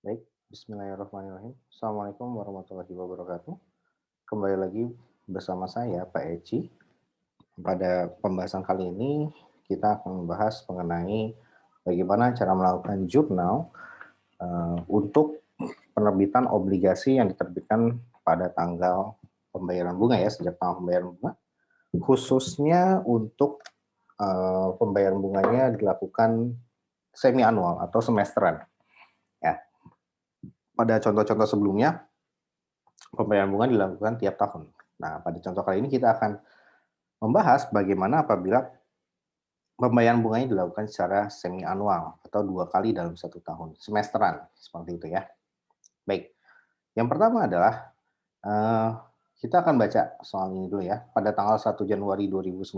Baik, bismillahirrahmanirrahim. Assalamualaikum warahmatullahi wabarakatuh. Kembali lagi bersama saya, Pak Eci. Pada pembahasan kali ini, kita akan membahas mengenai bagaimana cara melakukan jurnal untuk penerbitan obligasi yang diterbitkan pada tanggal pembayaran bunga ya, sejak tanggal pembayaran bunga, khususnya untuk pembayaran bunganya dilakukan semi annual atau semesteran. Ya, pada contoh-contoh sebelumnya pembayaran bunga dilakukan tiap tahun. Nah, pada contoh kali ini kita akan membahas bagaimana apabila pembayaran bunganya dilakukan secara semi annual atau 2 kali dalam 1 tahun, semesteran, seperti itu ya. Baik, yang pertama adalah kita akan baca soal ini dulu ya. Pada tanggal 1 Januari 2019,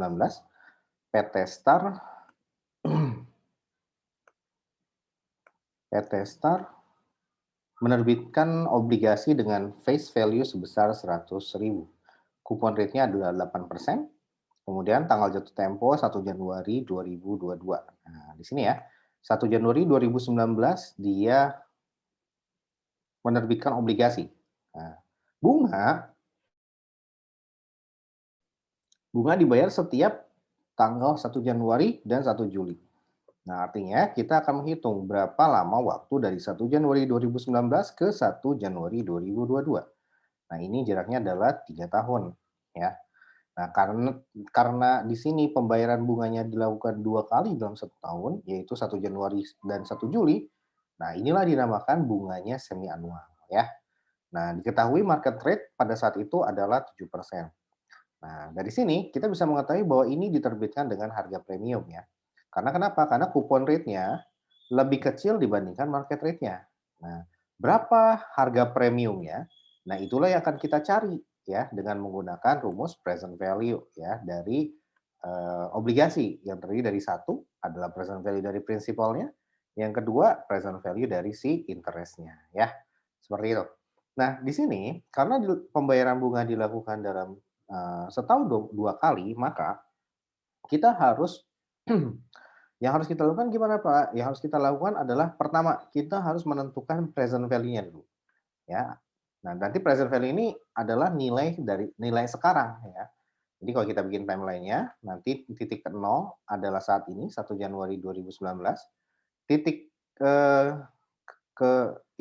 PT Star PT Star menerbitkan obligasi dengan face value sebesar 100.000. Kupon rate-nya adalah 8%. Kemudian tanggal jatuh tempo 1 Januari 2022. Nah, di sini ya, 1 Januari 2019 dia menerbitkan obligasi. Nah, bunga bunga dibayar setiap tanggal 1 Januari dan 1 Juli. Nah, artinya kita akan menghitung berapa lama waktu dari 1 Januari 2019 ke 1 Januari 2022. Nah, ini jaraknya adalah 3 tahun ya. Nah, karena di sini pembayaran bunganya dilakukan 2 kali dalam 1 tahun, yaitu 1 Januari dan 1 Juli. Nah, inilah dinamakan bunganya semi annual ya. Nah, diketahui market rate pada saat itu adalah 7%. Nah, dari sini kita bisa mengetahui bahwa ini diterbitkan dengan harga premium ya. Karena kenapa? Karena kupon rate-nya lebih kecil dibandingkan market rate-nya. Nah, berapa harga premiumnya? Nah, itulah yang akan kita cari ya dengan menggunakan rumus present value ya dari obligasi yang terdiri dari satu adalah present value dari prinsipalnya, yang kedua present value dari si interest-nya ya. Seperti itu. Nah, di sini karena pembayaran bunga dilakukan dalam setahun 2 kali, maka kita harus yang harus kita lakukan gimana Pak? Yang harus kita lakukan adalah pertama, kita harus menentukan present value-nya dulu, ya. Nah, nanti present value ini adalah nilai sekarang ya. Jadi kalau kita bikin timeline-nya, nanti titik ke 0 adalah saat ini 1 Januari 2019, titik ke ke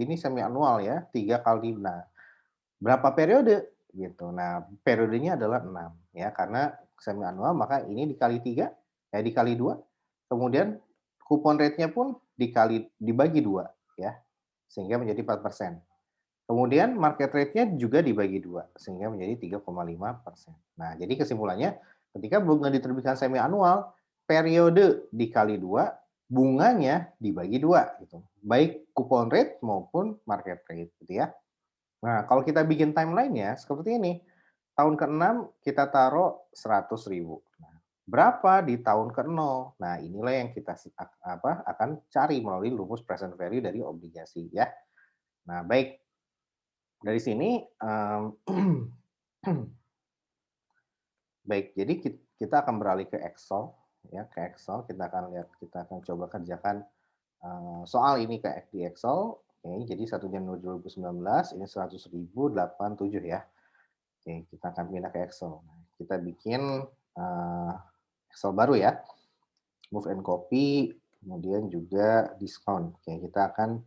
ini semi annual ya, 3 kali. Nah, berapa periode gitu. Nah, periodenya adalah 6 ya, karena semi annual maka ini dikali 3, dikali 2, kemudian kupon rate-nya pun dibagi 2 ya, sehingga menjadi 4%. Kemudian market rate-nya juga dibagi 2 sehingga menjadi 3,5%. Nah, jadi kesimpulannya ketika bunga diterbitkan semi annual, periode dikali 2, bunganya dibagi 2 gitu. Baik kupon rate maupun market rate gitu ya. Nah, kalau kita bikin timeline-nya seperti ini. Tahun ke-6 kita taruh 100.000. Nah, berapa di tahun ke-0? Nah, inilah yang kita akan cari melalui rumus present value dari obligasi ya. Nah, baik. Dari sini baik, jadi kita akan beralih ke Excel ya, ke Excel kita akan coba kerjakan soal ini di Excel. Oke, jadi 1 Januari 2019 ini 100.087 ya. Oke, kita akan pindah ke Excel. Nah, kita bikin Excel baru ya, move and copy, kemudian juga diskon. Oke, kita akan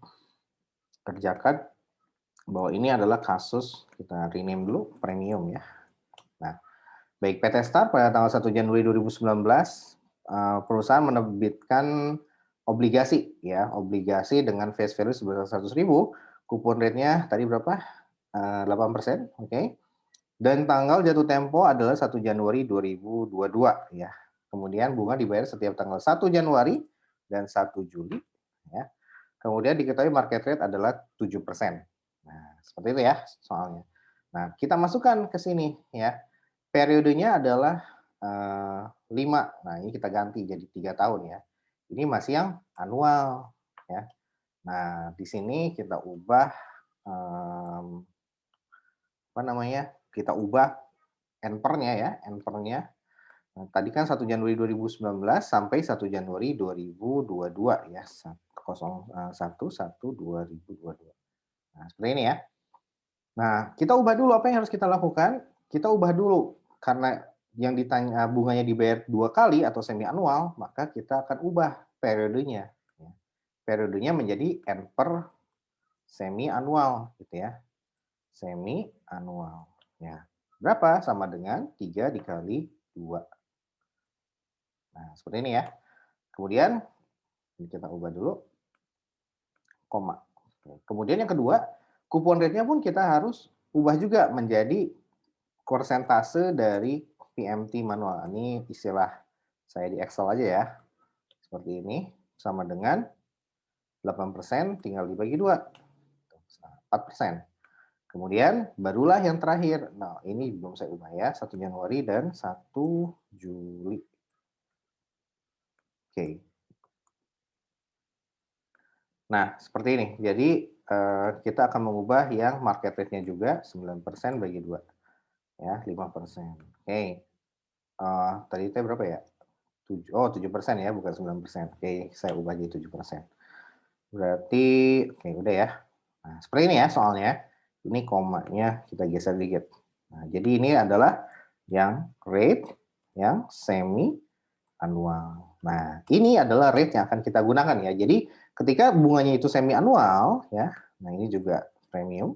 kerjakan bahwa ini adalah kasus, kita rename dulu premium ya. Nah, baik PT Star pada tanggal 1 Januari 2019 perusahaan menerbitkan obligasi ya, obligasi dengan face value sebesar 100.000, kupon rate-nya tadi berapa? 8%, oke. Dan tanggal jatuh tempo adalah 1 Januari 2022 ya. Kemudian bunga dibayar setiap tanggal 1 Januari dan 1 Juli ya. Kemudian diketahui market rate adalah 7%. Nah, seperti itu ya soalnya. Nah, kita masukkan ke sini ya. Periodenya adalah 5. Nah, ini kita ganti jadi 3 tahun ya. Ini masih yang annual ya. Nah, di sini kita ubah apa namanya? Kita ubah NPER-nya ya, NPER-nya. Nah, tadi kan 1 Januari 2019 sampai 1 Januari 2022 ya, 01/1/2022. Nah, seperti ini ya. Nah, kita ubah dulu apa yang harus kita lakukan, kita ubah dulu karena yang ditanya bunganya dibayar 2 kali atau semi annual, maka kita akan ubah periodenya, ya. Periodenya menjadi N per semi annual gitu ya. Semi annual. Ya. Berapa? Sama dengan 3 dikali 2. Nah, seperti ini ya. Kemudian ini kita ubah dulu koma. Kemudian yang kedua, kupon rate-nya pun kita harus ubah juga menjadi persentase dari PMT manual. Ini istilah saya di Excel aja ya. Seperti ini, sama dengan 8% tinggal dibagi 2. 4%. Kemudian barulah yang terakhir. Nah, ini belum saya ubah ya, 1 Januari dan 1 Juli. Oke. Nah, seperti ini. Jadi, kita akan mengubah yang market rate-nya juga 9% bagi 2. Ya, 5%. Oke. Tadi itu berapa ya? 7% ya, bukan 9%. Oke, saya ubah jadi 7%. Berarti, oke udah ya. Nah, seperti ini ya soalnya. Ini komanya kita geser dikit. Nah, jadi ini adalah yang rate yang semi annual. Nah, ini adalah rate yang akan kita gunakan ya. Jadi, ketika bunganya itu semi annual ya. Nah, ini juga premium.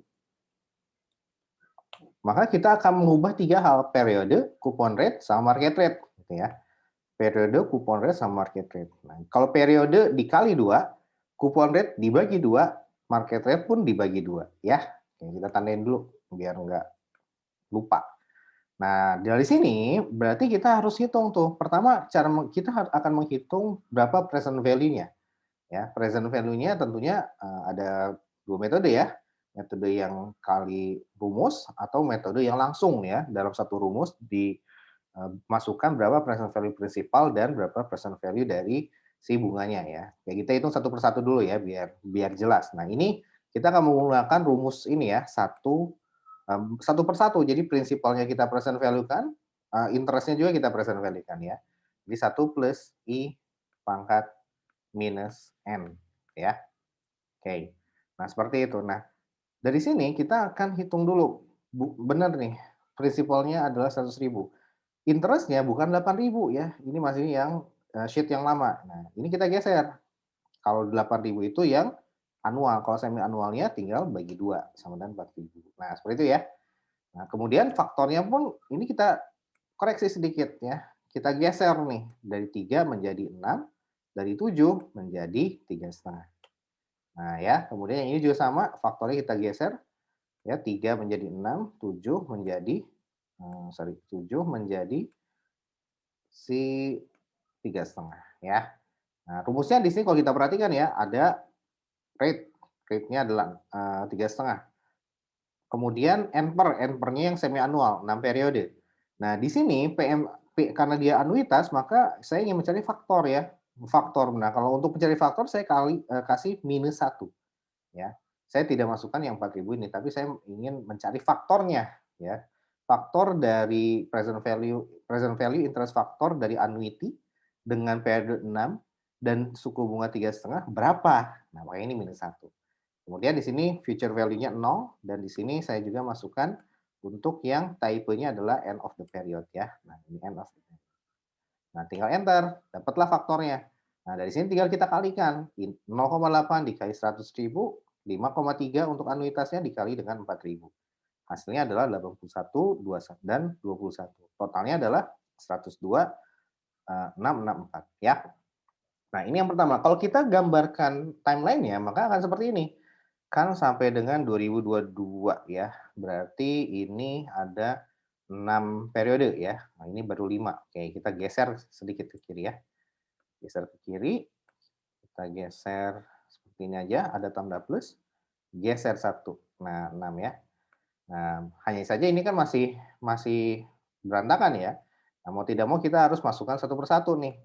Maka kita akan mengubah 3 hal, periode, coupon rate, sama market rate gitu ya. Periode, coupon rate, sama market rate. Nah, kalau periode dikali 2, coupon rate dibagi 2, market rate pun dibagi 2 ya. Oke, kita tandain dulu biar nggak lupa. Nah, dari sini berarti kita harus hitung tuh. Pertama, kita akan menghitung berapa present value-nya. Ya, present value-nya tentunya ada 2 metode ya. Metode yang kali rumus atau metode yang langsung ya. Dalam satu rumus masukkan berapa present value prinsipal dan berapa present value dari si bunganya ya. Ya kita hitung satu persatu dulu ya biar jelas. Nah, ini kita akan menggunakan rumus ini ya, satu persatu. Jadi prinsipalnya kita present value kan, interestnya juga kita present value kan ya. Jadi 1 plus I pangkat minus N ya. Oke. Nah, seperti itu. Nah, dari sini kita akan hitung dulu. Benar nih, prinsipalnya adalah 100.000. Interestnya bukan 8.000 ya, ini masih yang sheet yang lama. Nah, ini kita geser. Kalau 8.000 itu yang annual, kalau semi annualnya tinggal bagi 2 sama dengan 4.000. Nah, seperti itu ya. Nah, kemudian faktornya pun ini kita koreksi sedikit ya. Kita geser nih dari 3 menjadi 6, dari 7 menjadi 3,5. Nah, ya, kemudian yang ini juga sama, faktornya kita geser ya, 3 menjadi 6, 7 menjadi 7 menjadi si 3,5 ya. Nah, rumusnya di sini kalau kita perhatikan ya, ada rate-nya adalah 3,5. Kemudian N per-nya yang semi annual, 6 periode. Nah, di sini karena dia anuitas, maka saya ingin mencari faktor ya. Faktor. Nah, kalau untuk mencari faktor saya kasih minus 1 ya. Saya tidak masukkan yang 4.000 ini, tapi saya ingin mencari faktornya ya. Faktor dari present value interest factor dari annuity dengan periode 6 dan suku bunga 3,5 berapa? Nah, makanya ini minus 1. Kemudian di sini future value-nya 0 dan di sini saya juga masukkan untuk yang type-nya adalah end of the period ya. Nah, ini end of the period. Nah, tinggal enter, dapatlah faktornya. Nah, dari sini tinggal kita kalikan. 0,8 dikali 100.000, 5,3 untuk anuitasnya dikali dengan 4.000. Hasilnya adalah 81, 21, dan 21. Totalnya adalah 102,664 ya. Nah, ini yang pertama. Kalau kita gambarkan timeline-nya, maka akan seperti ini. Kan sampai dengan 2022 ya. Berarti ini ada 6 periode ya. Nah, ini baru 5. Oke, kita geser sedikit ke kiri ya. Geser ke kiri. Kita geser seperti ini aja, ada tanda plus. Geser 1. Nah, 6 ya. Nah, hanya saja ini kan masih berantakan ya. Nah, mau tidak mau kita harus masukkan satu persatu nih.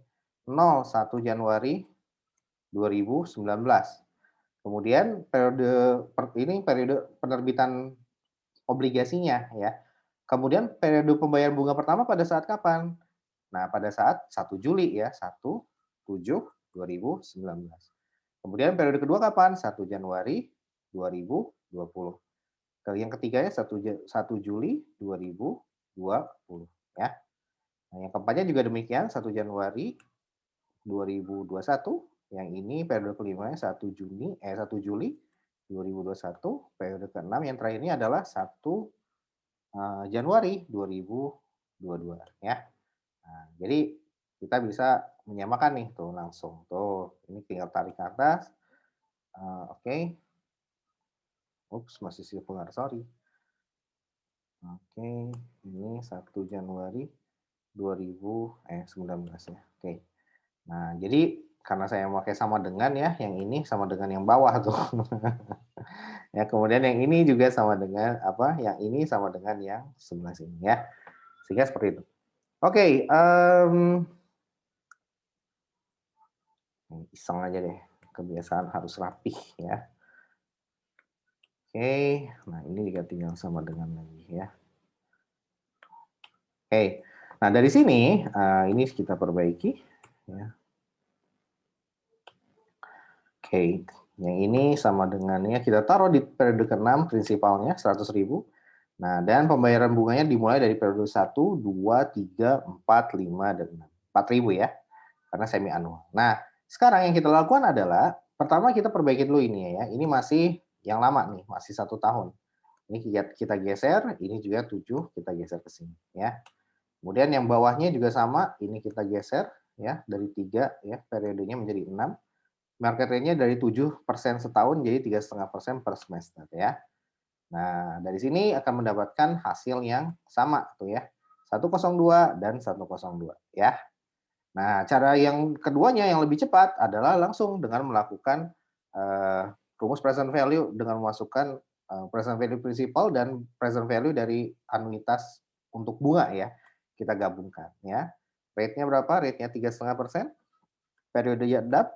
1 Januari 2019. Kemudian periode penerbitan obligasinya ya. Kemudian periode pembayaran bunga pertama pada saat kapan? Nah, pada saat 1 Juli ya, 1/7/2019. Kemudian periode kedua kapan? 1 Januari 2020. Yang ketiganya 1 Juli 2020 ya. Nah, yang keempatnya juga demikian 1 Januari 2021, yang ini periode kelimanya 1 Juli 2021, periode keenam yang terakhir ini adalah 1 Januari 2022 ya. Nah, jadi kita bisa menyamakan nih tuh langsung tuh. Ini tinggal tarik ke atas. Oke. Ups, masih sirkular, sorry. Oke, ini 1 Januari 2019 ya. Oke. Nah, jadi karena saya pakai sama dengan ya, yang ini sama dengan yang bawah tuh. Ya, kemudian yang ini juga sama dengan apa? Yang ini sama dengan yang sebelah sini ya. Sehingga seperti itu. Oke, iseng aja deh. Kebiasaan harus rapih ya. Oke, nah ini juga tinggal sama dengan lagi ya. Oke, nah dari sini ini kita perbaiki ya. Oke, yang ini sama dengannya kita taruh di periode ke-6 prinsipalnya 100.000. Nah, dan pembayaran bunganya dimulai dari periode 1, 2, 3, 4, 5, dan 6. 4.000 ya, karena semi annual. Nah, sekarang yang kita lakukan adalah pertama kita perbaiki dulu ini ya. Ini masih yang lama nih, masih 1 tahun. Ini kita geser, ini juga 7 kita geser ke sini ya. Kemudian yang bawahnya juga sama, ini kita geser ya dari 3 ya periodenya menjadi 6. Market rate-nya dari 7% setahun jadi 3,5% per semester ya. Nah, dari sini akan mendapatkan hasil yang sama tuh ya. 102 dan 102 ya. Nah, cara yang keduanya yang lebih cepat adalah langsung dengan melakukan rumus present value dengan memasukkan present value principal dan present value dari anuitas untuk bunga ya. Kita gabungkan ya. Rate-nya berapa? Rate-nya 3,5%. Periodenya DAP,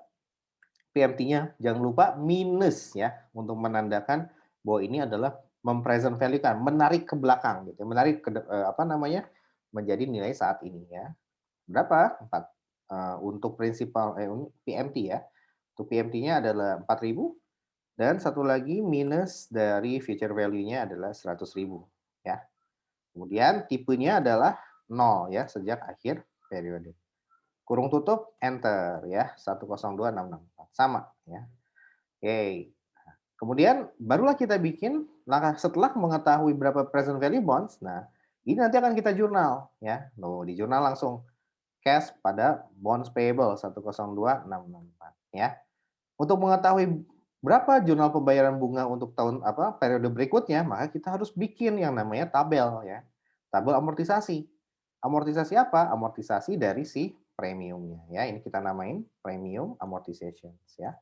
PMT-nya jangan lupa minus ya untuk menandakan bahwa ini adalah mempresent value kan, menarik ke belakang gitu, menarik ke apa namanya? Menjadi nilai saat ini ya. Berapa? 4. Untuk prinsipal PMT ya. Untuk PMT-nya adalah 4.000 dan satu lagi minus dari future value-nya adalah 100.000 ya. Kemudian tipenya adalah 0 ya sejak akhir periode. Kurung tutup, enter ya, 102664 sama ya. Oke. Kemudian barulah kita bikin langkah setelah mengetahui berapa present value bonds. Nah, ini nanti akan kita jurnal ya. Loh, di jurnal langsung cash pada bonds payable 102664 ya. Untuk mengetahui berapa jurnal pembayaran bunga untuk tahun apa periode berikutnya, maka kita harus bikin yang namanya tabel ya. Tabel amortisasi. Amortisasi apa? Amortisasi dari si premiumnya ya. Ini kita namain premium amortization ya.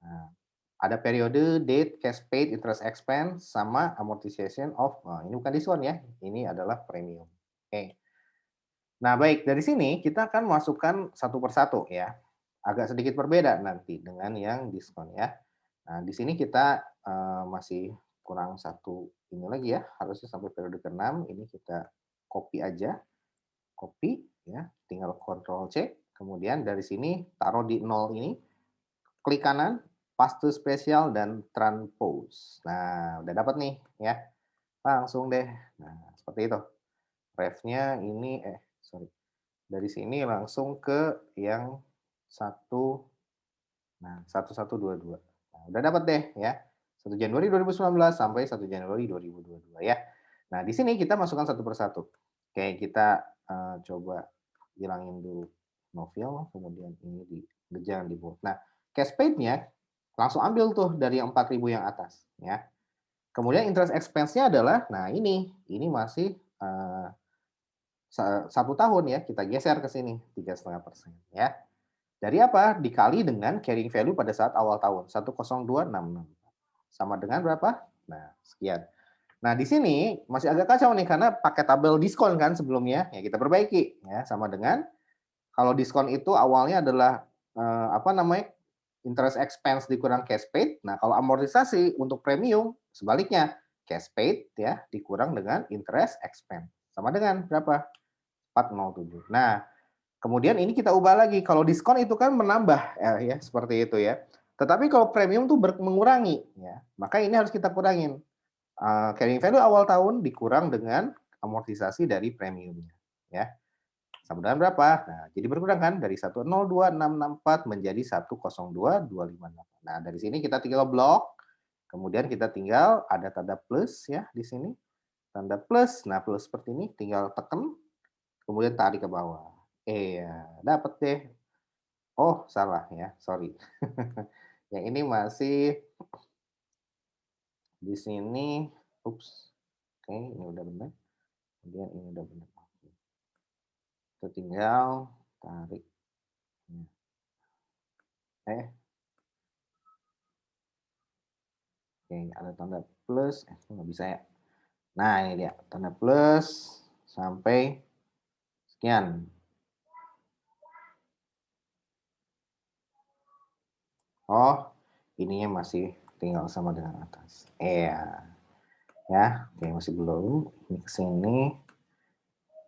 Nah, ada periode, date, cash paid, interest expense, sama amortization of, ini bukan diskon ya, ini adalah premium. Oke. Nah, baik, dari sini kita akan masukkan satu persatu ya. Agak sedikit berbeda nanti dengan yang diskon ya. Nah, di sini kita masih kurang satu ini lagi ya, harusnya sampai periode ke-6, ini kita copy aja. Copy ya, tinggal Ctrl C, kemudian dari sini taruh di 0 ini, klik kanan, paste spesial dan transpose. Nah, udah dapat nih ya. Langsung deh. Nah, seperti itu. Ref-nya ini sorry. Dari sini langsung ke yang satu, nah 1122. Nah, udah dapat deh ya. 1 Januari 2019 sampai 1 Januari 2022 ya. Nah, di sini kita masukkan satu persatu. Oke, kita coba hilangin dulu novel, kemudian ini jangan dibuat. Nah, cash paid-nya langsung ambil tuh dari yang 4.000 yang atas ya. Kemudian interest expense-nya adalah, nah ini masih 1 tahun ya, kita geser ke sini 3,5% ya. Dari apa? Dikali dengan carrying value pada saat awal tahun 10266 sama dengan berapa? Nah, sekian. Nah, di sini masih agak kacau nih karena pakai tabel diskon kan sebelumnya. Ya kita perbaiki ya sama dengan kalau diskon itu awalnya adalah apa namanya? Interest expense dikurang cash paid. Nah, kalau amortisasi untuk premium sebaliknya, cash paid ya dikurang dengan interest expense. Sama dengan berapa? 407. Nah, kemudian ini kita ubah lagi. Kalau diskon itu kan menambah ya seperti itu ya. Tetapi kalau premium tuh mengurangi, ya, maka ini harus kita kurangin. Carrying value awal tahun dikurang dengan amortisasi dari premiumnya, ya. Sama dengan berapa? Nah, jadi berkurang kan dari 102.664 menjadi 102.258. Nah, dari sini kita tinggal blok, kemudian kita tinggal ada tanda plus ya di sini. Tanda plus. Nah, plus seperti ini tinggal tekan, kemudian tarik ke bawah. Iya, dapat deh. Oh, salah ya, sorry. Yang ini masih di sini, ups. Oke, ini udah benar. Kemudian ini udah benar. Kita tinggal tarik. Eh, oke, ada tanda plus. Nggak bisa ya. Nah, ini dia. Tanda plus sampai sekian. Oh, ininya masih tinggal sama dengan atas. Iya. Ya, oke, masih belum. Ini ke sini.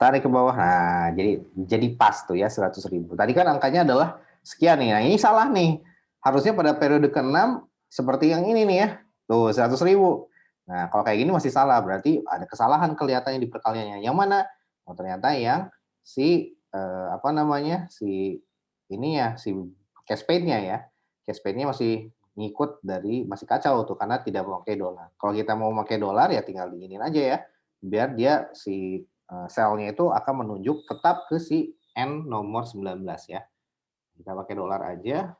Tarik ke bawah. Nah, jadi pas tuh ya 100.000. Tadi kan angkanya adalah sekian nih. Nah, ini salah nih. Harusnya pada periode ke-6 seperti yang ini nih ya. Tuh 100.000. Nah, kalau kayak gini masih salah. Berarti ada kesalahan kelihatannya di perkaliannya. Yang mana? Oh, ternyata yang si apa namanya? Si ini ya, si cash paid-nya ya. Cash paid-nya masih ngikut dari masih kacau tuh karena tidak memakai dolar. Kalau kita mau memakai dolar ya tinggal diinin aja ya. Biar dia si sel-nya itu akan menunjuk tetap ke si N nomor 19 ya. Kita pakai dolar aja.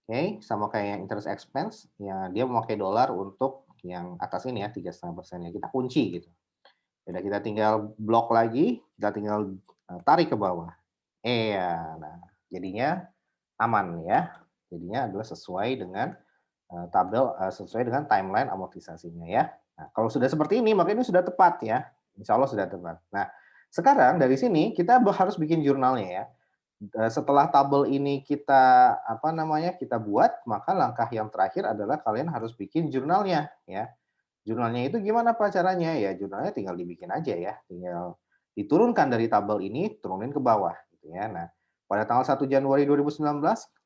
Oke, sama kayak yang interest expense, ya dia memakai dolar untuk yang atas ini ya, 3,5%-nya. Kita kunci gitu. Udah kita tinggal blok lagi, kita tinggal tarik ke bawah. Iya, nah jadinya aman ya. Jadinya adalah sesuai dengan tabel sesuai dengan timeline amortisasinya ya. Nah, kalau sudah seperti ini, maka ini sudah tepat ya. Insya Allah sudah tepat. Nah, sekarang dari sini kita harus bikin jurnalnya ya. Setelah tabel ini kita apa namanya kita buat, maka langkah yang terakhir adalah kalian harus bikin jurnalnya ya. Jurnalnya itu gimana Pak caranya? Ya jurnalnya tinggal dibikin aja ya. Tinggal diturunkan dari tabel ini, turunin ke bawah gitu ya. Nah, pada tanggal 1 Januari 2019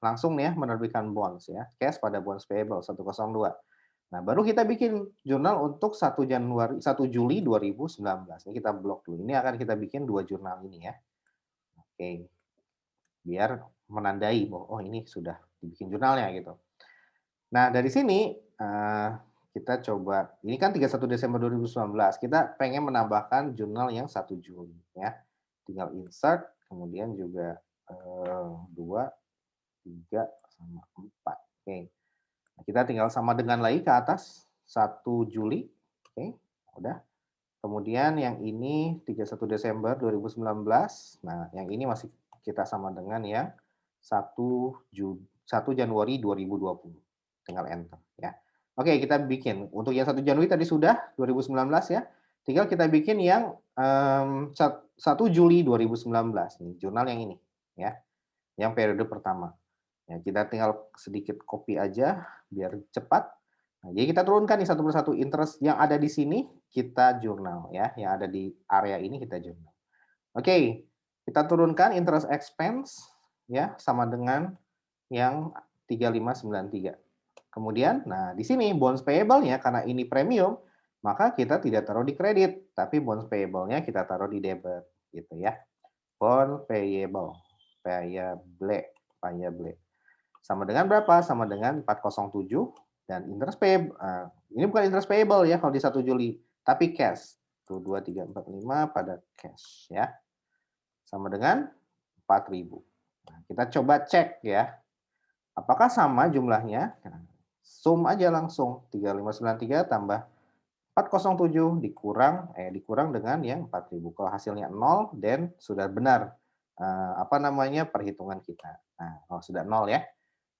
langsung nih ya menerbitkan bonds ya. Cash pada bonds payable 102. Nah, baru kita bikin jurnal untuk 1 Juli 2019. Ini kita blok dulu. Ini akan kita bikin 2 jurnal ini ya. Oke. Biar menandai bahwa oh ini sudah dibikin jurnalnya gitu. Nah, dari sini kita coba, ini kan 31 Desember 2019, kita pengen menambahkan jurnal yang 1 Juli ya. Tinggal insert, kemudian juga 2, 3, sama 4. Oke. Nah, kita tinggal sama dengan lagi ke atas 1 Juli. Oke, udah. Kemudian yang ini 31 Desember 2019. Nah, yang ini masih kita sama dengan yang 1 Januari 2020. Tinggal enter ya. Oke, kita bikin. Untuk yang 1 Januari tadi sudah 2019 ya. Tinggal kita bikin yang 1 Juli 2019 nih, jurnal yang ini ya. Yang periode pertama. Ya, kita tinggal sedikit copy aja biar cepat. Nah, jadi kita turunkan nih satu persatu interest yang ada di sini kita jurnal ya, yang ada di area ini kita jurnal. Oke, kita turunkan interest expense ya sama dengan yang 3593. Kemudian, nah di sini bonds payable-nya karena ini premium, maka kita tidak taruh di kredit, tapi bonds payable-nya kita taruh di debit gitu ya. Bond payable, payable. Sama dengan berapa? Sama dengan 407 dan interest payable. Ini bukan interest payable ya kalau di 1 Juli, tapi cash. Tuh 2, 3, 4, 5 pada cash ya. Sama dengan 4.000. Nah, kita coba cek ya. Apakah sama jumlahnya? Nah, sum aja langsung. 3593 tambah 407 dikurang dengan yang 4.000. Kalau hasilnya 0 dan sudah benar apa namanya perhitungan kita. Nah, kalau sudah 0 ya.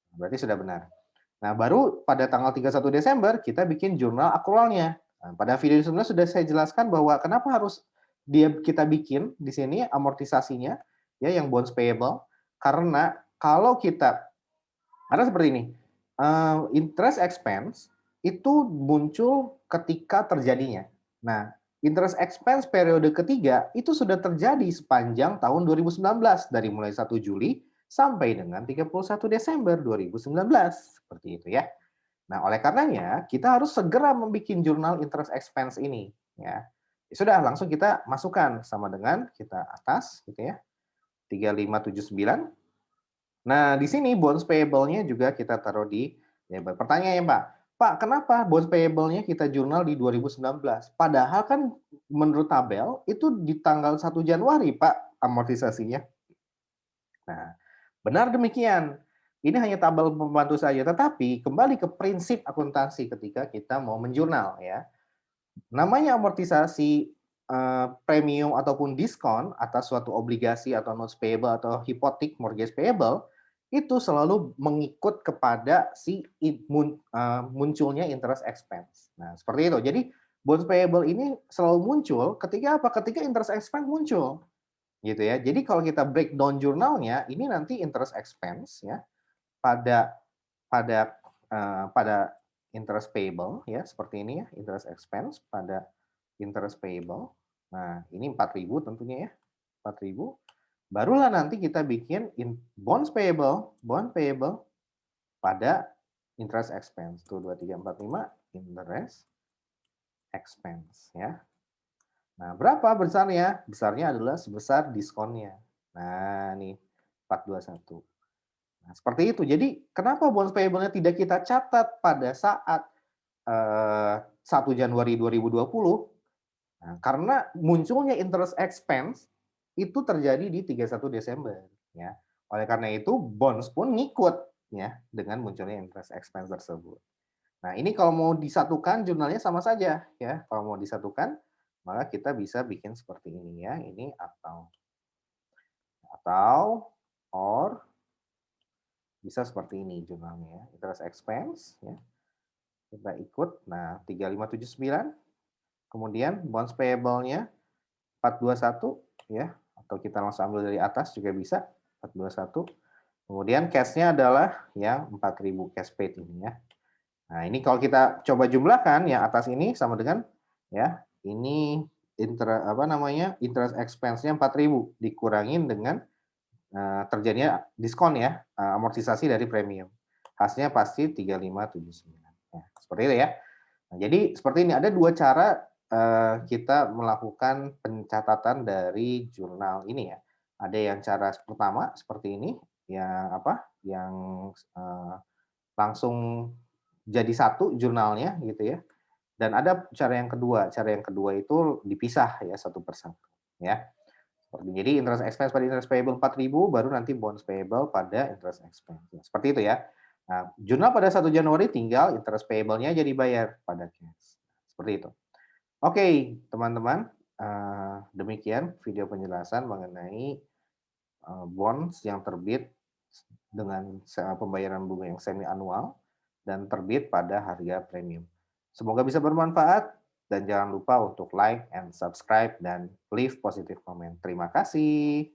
Berarti sudah benar. Nah, baru pada tanggal 31 Desember kita bikin jurnal akrualnya. Nah, pada video sebelumnya sudah saya jelaskan bahwa kenapa harus kita bikin di sini amortisasinya ya yang bonds payable karena kalau kita karena seperti ini. Interest expense itu muncul ketika terjadinya. Nah, interest expense periode ketiga itu sudah terjadi sepanjang tahun 2019 dari mulai 1 Juli sampai dengan 31 Desember 2019. Seperti itu ya. Nah, oleh karenanya kita harus segera membuat jurnal interest expense ini ya. Ya sudah, langsung kita masukkan sama dengan kita atas gitu ya. 3579. Nah, di sini bonds payable-nya juga kita taruh di label. Pertanyaannya, Pak, Pak, kenapa bonds payable-nya kita jurnal di 2019? Padahal kan menurut tabel itu di tanggal 1 Januari, Pak, amortisasinya. Nah, benar demikian. Ini hanya tabel pembantu saja, tetapi kembali ke prinsip akuntansi ketika kita mau menjurnal ya. Namanya amortisasi premium ataupun diskon atas suatu obligasi atau notes payable atau hipotek mortgage payable itu selalu mengikut kepada si munculnya interest expense. Nah, seperti itu. Jadi bonds payable ini selalu muncul ketika apa? Ketika interest expense muncul. Gitu ya. Jadi kalau kita breakdown jurnalnya, ini nanti interest expense ya pada pada pada interest payable ya, seperti ini ya, interest expense pada interest payable. Nah, ini 4.000 tentunya ya, 4.000. Barulah nanti kita bikin bonds payable pada interest expense. Tuh 2, 3, 4, 5 interest expense ya. Nah, berapa besarnya? Besarnya adalah sebesar diskonnya. Nah, nih 421. Nah, seperti itu. Jadi, kenapa bonds payable-nya tidak kita catat pada saat 1 Januari 2020? Nah, karena munculnya interest expense itu terjadi di 31 Desember ya. Oleh karena itu bonds pun ngikut ya dengan munculnya interest expense tersebut. Nah, ini kalau mau disatukan jurnalnya sama saja ya. Kalau mau disatukan maka kita bisa bikin seperti ini ya. Ini atau or bisa seperti ini jurnalnya ya. Interest expense ya. Kita ikut. Nah, 3579. Kemudian bonds payable-nya 421 ya, atau kita langsung ambil dari atas juga bisa 421. Kemudian cash-nya adalah yang 4.000 cash paid ini ya. Nah, ini kalau kita coba jumlahkan yang atas ini sama dengan ya, ini interest expense-nya 4.000 dikurangin dengan terjadinya diskon ya, amortisasi dari premium. Hasilnya pasti 3579. Ya, seperti itu ya. Nah, jadi seperti ini ada dua cara kita melakukan pencatatan dari jurnal ini ya. Ada yang cara pertama seperti ini, yang yang langsung jadi satu jurnalnya gitu ya. Dan ada cara yang kedua. Cara yang kedua itu dipisah ya satu persatu ya. Jadi interest expense pada interest payable 4.000 baru nanti bonds payable pada interest expense. Seperti itu ya. Nah, jurnal pada 1 Januari tinggal interest payable-nya jadi bayar pada cash. Seperti itu. Oke, teman-teman, demikian video penjelasan mengenai bonds yang terbit dengan pembayaran bunga yang semi annual dan terbit pada harga premium. Semoga bisa bermanfaat dan jangan lupa untuk like and subscribe dan leave positive comment. Terima kasih.